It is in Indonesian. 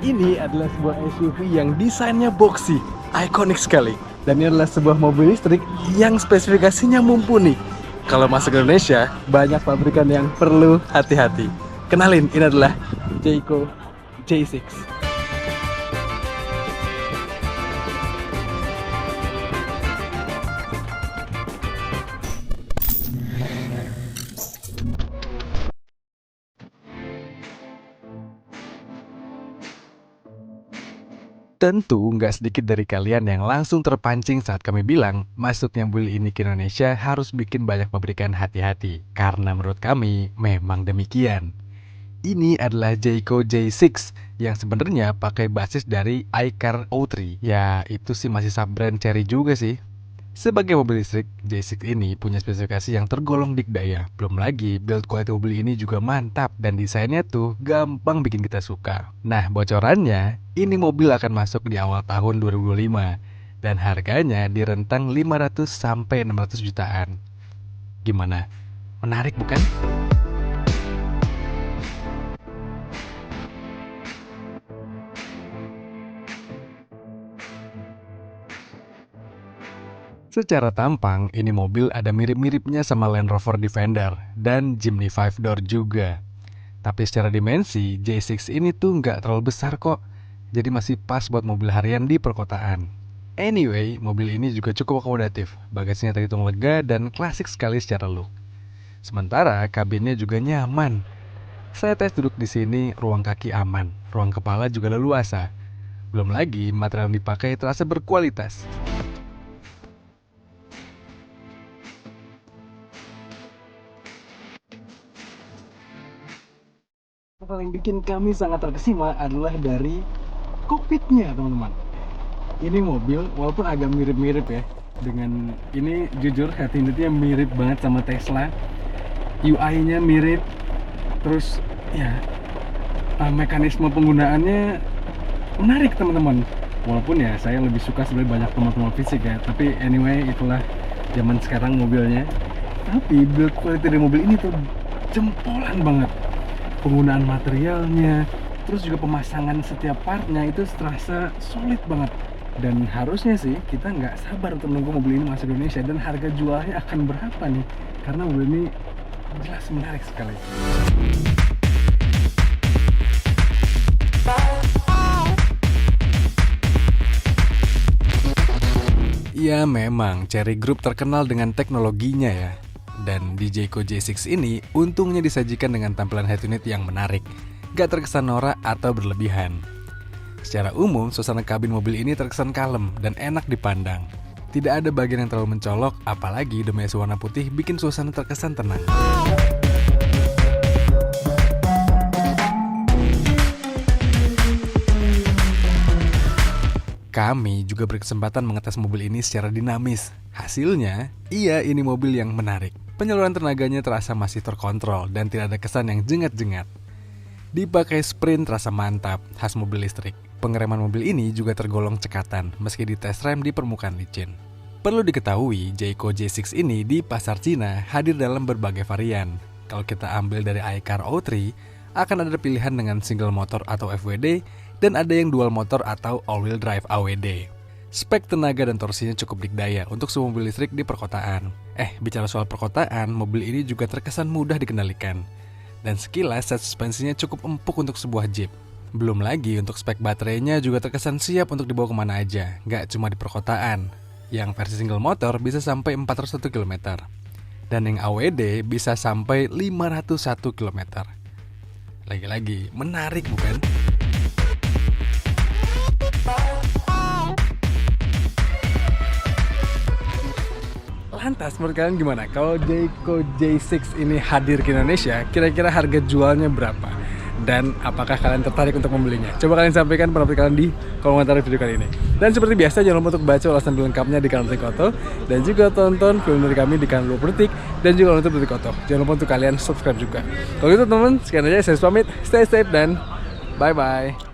Ini adalah sebuah SUV yang desainnya boxy, ikonik sekali. Dan ini adalah sebuah mobil listrik yang spesifikasinya mumpuni. Kalau masuk ke Indonesia, banyak pabrikan yang perlu hati-hati. Kenalin, ini adalah Jayco J6. Tentu nggak sedikit dari kalian yang langsung terpancing saat kami bilang masuknya mobil ini ke Indonesia harus bikin banyak pabrikan hati-hati. Karena menurut kami memang demikian. Ini adalah Jayco J6 yang sebenarnya pakai basis dari iCar O3. Ya itu sih masih sub-brand Chery juga sih. Sebagai mobil listrik, J6 ini punya spesifikasi yang tergolong dikdaya. Belum lagi, build quality mobil ini juga mantap dan desainnya tuh gampang bikin kita suka. Nah, bocorannya, ini mobil akan masuk di awal tahun 2025 dan harganya di rentang 500 sampai 600 jutaan. Gimana? Menarik bukan? Secara tampang, ini mobil ada mirip-miripnya sama Land Rover Defender dan Jimny 5-door juga. Tapi secara dimensi, J6 ini tuh nggak terlalu besar kok. Jadi masih pas buat mobil harian di perkotaan. Anyway, mobil ini juga cukup akomodatif. Bagasinya terhitung lega dan klasik sekali secara look. Sementara kabinnya juga nyaman. Saya tes duduk di sini, ruang kaki aman, ruang kepala juga leluasa. Belum lagi, material yang dipakai terasa berkualitas. Yang paling bikin kami sangat terkesima adalah dari kokpitnya, teman-teman. Ini mobil walaupun agak mirip-mirip ya dengan ini, jujur head unitnya mirip banget sama Tesla, UI-nya mirip, terus ya mekanisme penggunaannya menarik teman-teman. Walaupun ya saya lebih suka sebenarnya banyak tombol-tombol fisik ya, tapi anyway itulah zaman sekarang mobilnya. Tapi build quality dari mobil ini tuh jempolan banget. Penggunaan materialnya, terus juga pemasangan setiap partnya itu terasa solid banget. Dan harusnya sih kita nggak sabar untuk menunggu mobil ini masuk ke Indonesia. Dan harga jualnya akan berapa nih? Karena mobil ini jelas menarik sekali. Ya memang, Chery Group terkenal dengan teknologinya ya. Dan di Jayco J6 ini untungnya disajikan dengan tampilan head unit yang menarik, gak terkesan norak atau berlebihan. Secara umum, suasana kabin mobil ini terkesan kalem dan enak dipandang. Tidak ada bagian yang terlalu mencolok, apalagi dominasi warna putih bikin suasana terkesan tenang. Kami juga berkesempatan mengetes mobil ini secara dinamis. Hasilnya, iya ini mobil yang menarik. Penyaluran tenaganya terasa masih terkontrol dan tidak ada kesan yang jengat-jengat. Dipakai sprint terasa mantap, khas mobil listrik. Pengereman mobil ini juga tergolong cekatan meski di tes rem di permukaan licin. Perlu diketahui, Jayco J6 ini di pasar Cina hadir dalam berbagai varian. Kalau kita ambil dari iCar O3, akan ada pilihan dengan single motor atau FWD dan ada yang dual motor atau all-wheel drive AWD. Spek tenaga dan torsinya cukup dikdaya untuk sebuah mobil listrik di perkotaan. Bicara soal perkotaan, mobil ini juga terkesan mudah dikendalikan. Dan sekilas set suspensinya cukup empuk untuk sebuah Jeep. Belum lagi untuk spek baterainya juga terkesan siap untuk dibawa kemana aja, nggak cuma di perkotaan. Yang versi single motor bisa sampai 401 km. Dan yang AWD bisa sampai 501 km. Lagi-lagi, menarik bukan? Lantas menurut kalian gimana? Kalau Jayco J6 ini hadir ke Indonesia, kira-kira harga jualnya berapa? Dan apakah kalian tertarik untuk membelinya? Coba kalian sampaikan pendapat kalian di kolom komentar video kali ini. Dan seperti biasa, jangan lupa untuk baca ulasan lengkapnya di kanal Detik Oto. Dan juga tonton film dari kami di kanal 20 Detik. Dan juga nonton Detik Oto. Jangan lupa untuk kalian subscribe juga. Kalau gitu teman-teman, sekian aja saya pamit. Stay safe dan bye-bye.